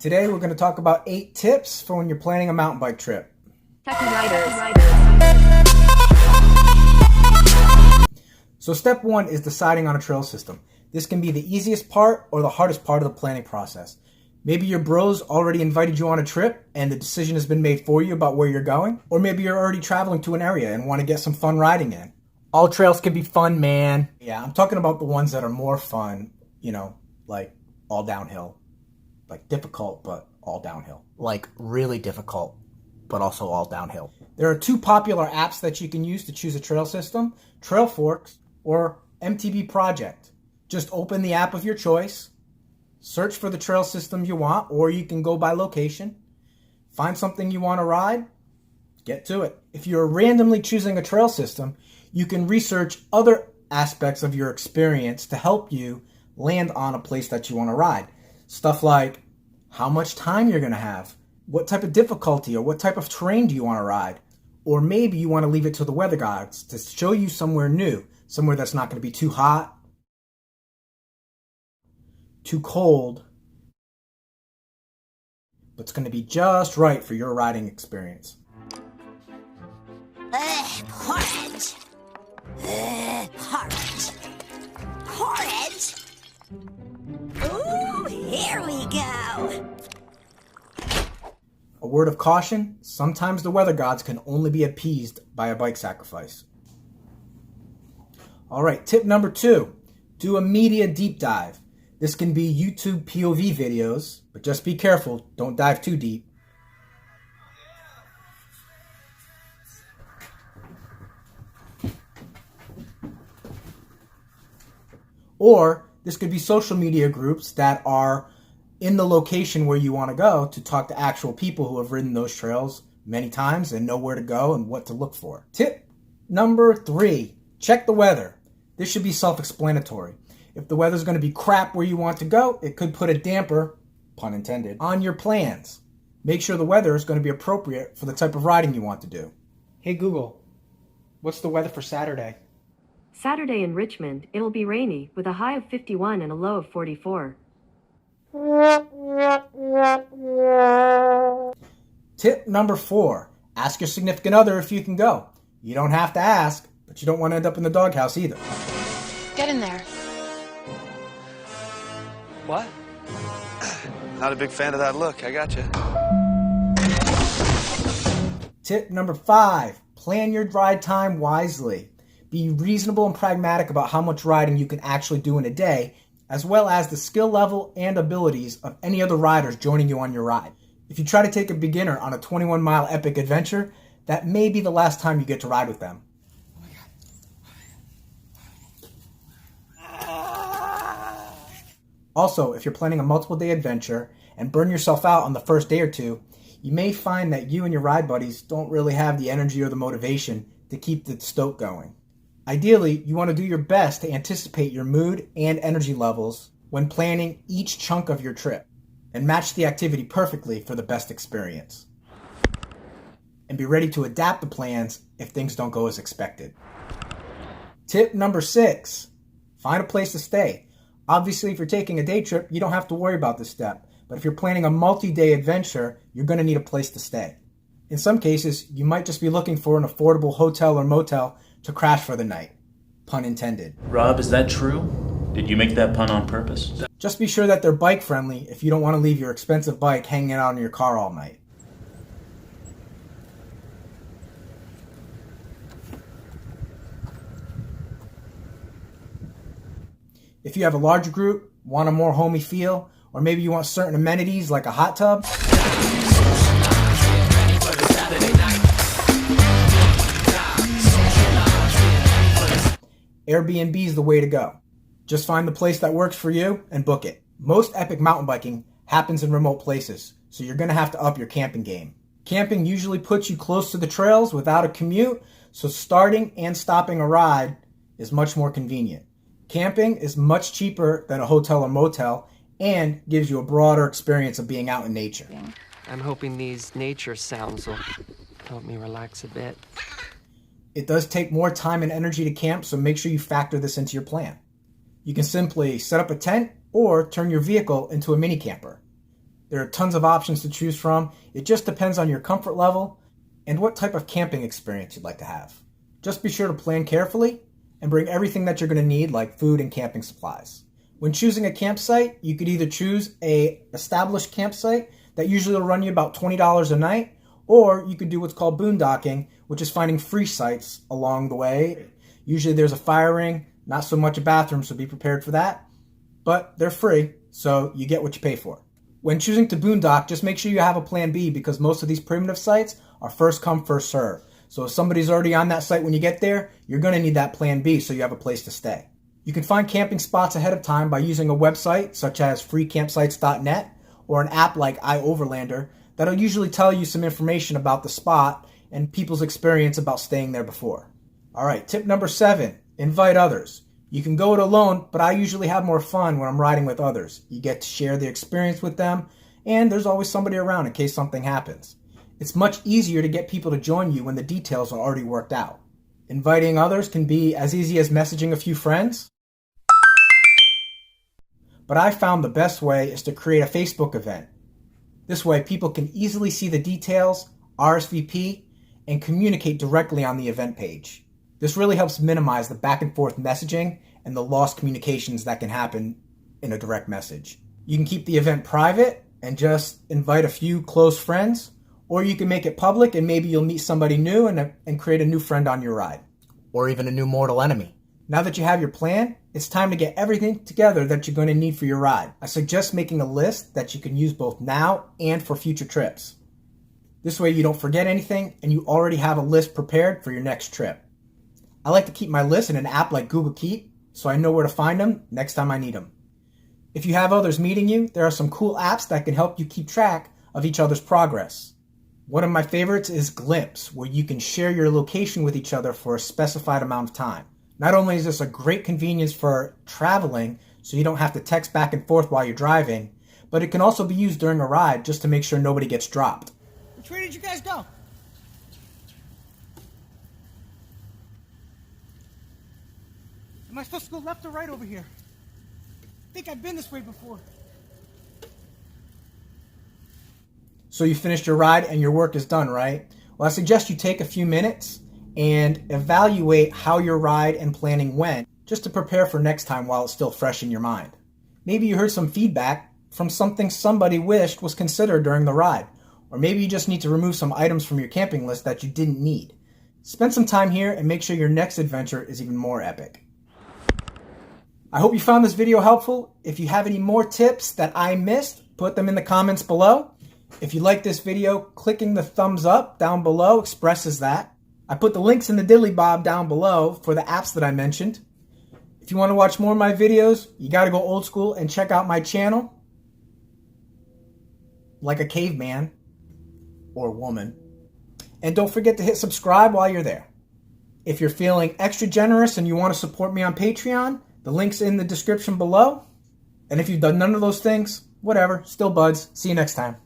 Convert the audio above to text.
Today we're going to talk about 8 tips for when you're planning a mountain bike trip. Techy riders. So step 1 is deciding on a trail system. This can be the easiest part or the hardest part of the planning process. Maybe your bros already invited you on a trip and the decision has been made for you about where you're going. Or maybe you're already traveling to an area and want to get some fun riding in. All trails can be fun, man. Yeah, I'm talking about the ones that are more fun, like all downhill. Like difficult, but all downhill. Like really difficult, but also all downhill. There are 2 popular apps that you can use to choose a trail system, Trailforks or MTB Project. Just open the app of your choice, search for the trail system you want, or you can go by location, find something you want to ride, get to it. If you're randomly choosing a trail system, you can research other aspects of your experience to help you land on a place that you want to ride. Stuff like how much time you're going to have, what type of difficulty or what type of terrain do you want to ride, or maybe you want to leave it to the weather gods to show you somewhere new, somewhere that's not going to be too hot, too cold, but it's going to be just right for your riding experience. Porridge. Porridge. Porridge. Ooh, here we go. A word of caution, sometimes the weather gods can only be appeased by a bike sacrifice. Alright, tip number 2, do a media deep dive. This can be YouTube POV videos, but just be careful, don't dive too deep. Or this could be social media groups that are in the location where you want to go to talk to actual people who have ridden those trails many times and know where to go and what to look for. Tip number 3, check the weather. This should be self-explanatory. If the weather's going to be crap where you want to go, it could put a damper, pun intended, on your plans. Make sure the weather is going to be appropriate for the type of riding you want to do. Hey Google, what's the weather for Saturday? Saturday in Richmond, it'll be rainy with a high of 51 and a low of 44. Tip number 4, ask your significant other if you can go. You don't have to ask, but you don't want to end up in the doghouse either. Get in there. What? Not a big fan of that look. I got you. Tip number 5, plan your ride time wisely. Be reasonable and pragmatic about how much riding you can actually do in a day, as well as the skill level and abilities of any other riders joining you on your ride. If you try to take a beginner on a 21-mile epic adventure, that may be the last time you get to ride with them. Also, if you're planning a multiple-day adventure and burn yourself out on the first day or 2, you may find that you and your ride buddies don't really have the energy or the motivation to keep the stoke going. Ideally, you want to do your best to anticipate your mood and energy levels when planning each chunk of your trip and match the activity perfectly for the best experience. And be ready to adapt the plans if things don't go as expected. Tip number 6, find a place to stay. Obviously, if you're taking a day trip, you don't have to worry about this step. But if you're planning a multi-day adventure, you're going to need a place to stay. In some cases, you might just be looking for an affordable hotel or motel to crash for the night. Pun intended. Rob, is that true? Did you make that pun on purpose? Just be sure that they're bike friendly if you don't want to leave your expensive bike hanging out in your car all night. If you have a larger group, want a more homey feel, or maybe you want certain amenities like a hot tub, Airbnb is the way to go. Just find the place that works for you and book it. Most epic mountain biking happens in remote places, so you're going to have to up your camping game. Camping usually puts you close to the trails without a commute, so starting and stopping a ride is much more convenient. Camping is much cheaper than a hotel or motel and gives you a broader experience of being out in nature. I'm hoping these nature sounds will help me relax a bit. It does take more time and energy to camp, so make sure you factor this into your plan. You can simply set up a tent or turn your vehicle into a mini camper. There are tons of options to choose from. It just depends on your comfort level and what type of camping experience you'd like to have. Just be sure to plan carefully and bring everything that you're going to need, like food and camping supplies. When choosing a campsite, you could either choose an established campsite that usually will run you about $20 a night, or you could do what's called boondocking, which is finding free sites along the way. Usually there's a fire ring, not so much a bathroom, so be prepared for that. But they're free, so you get what you pay for. When choosing to boondock, just make sure you have a plan B, because most of these primitive sites are first come, first serve. So if somebody's already on that site when you get there, you're going to need that plan B so you have a place to stay. You can find camping spots ahead of time by using a website such as freecampsites.net or an app like iOverlander that'll usually tell you some information about the spot and people's experience about staying there before. Alright, tip number 7, invite others. You can go it alone, but I usually have more fun when I'm riding with others. You get to share the experience with them, and there's always somebody around in case something happens. It's much easier to get people to join you when the details are already worked out. Inviting others can be as easy as messaging a few friends, but I found the best way is to create a Facebook event. This way people can easily see the details, RSVP, and communicate directly on the event page. This really helps minimize the back and forth messaging and the lost communications that can happen in a direct message. You can keep the event private and just invite a few close friends, or you can make it public and maybe you'll meet somebody new and create a new friend on your ride, or even a new mortal enemy. Now that you have your plan, it's time to get everything together that you're going to need for your ride. I suggest making a list that you can use both now and for future trips. This way you don't forget anything and you already have a list prepared for your next trip. I like to keep my list in an app like Google Keep so I know where to find them next time I need them. If you have others meeting you, there are some cool apps that can help you keep track of each other's progress. One of my favorites is Glympse, where you can share your location with each other for a specified amount of time. Not only is this a great convenience for traveling, so you don't have to text back and forth while you're driving, but it can also be used during a ride just to make sure nobody gets dropped. Which way did you guys go? Am I supposed to go left or right over here? I think I've been this way before. So you finished your ride and your work is done, right? Well, I suggest you take a few minutes and evaluate how your ride and planning went, just to prepare for next time while it's still fresh in your mind. Maybe you heard some feedback from something somebody wished was considered during the ride, or maybe you just need to remove some items from your camping list that you didn't need. Spend some time here and make sure your next adventure is even more epic. I hope you found this video helpful. If you have any more tips that I missed, put them in the comments below. If you like this video, clicking the thumbs up down below expresses that. I put the links in the diddly bob down below for the apps that I mentioned. If you want to watch more of my videos, you got to go old school and check out my channel. Like a caveman or woman. And don't forget to hit subscribe while you're there. If you're feeling extra generous and you want to support me on Patreon, the link's in the description below. And if you've done none of those things, whatever, still buds. See you next time.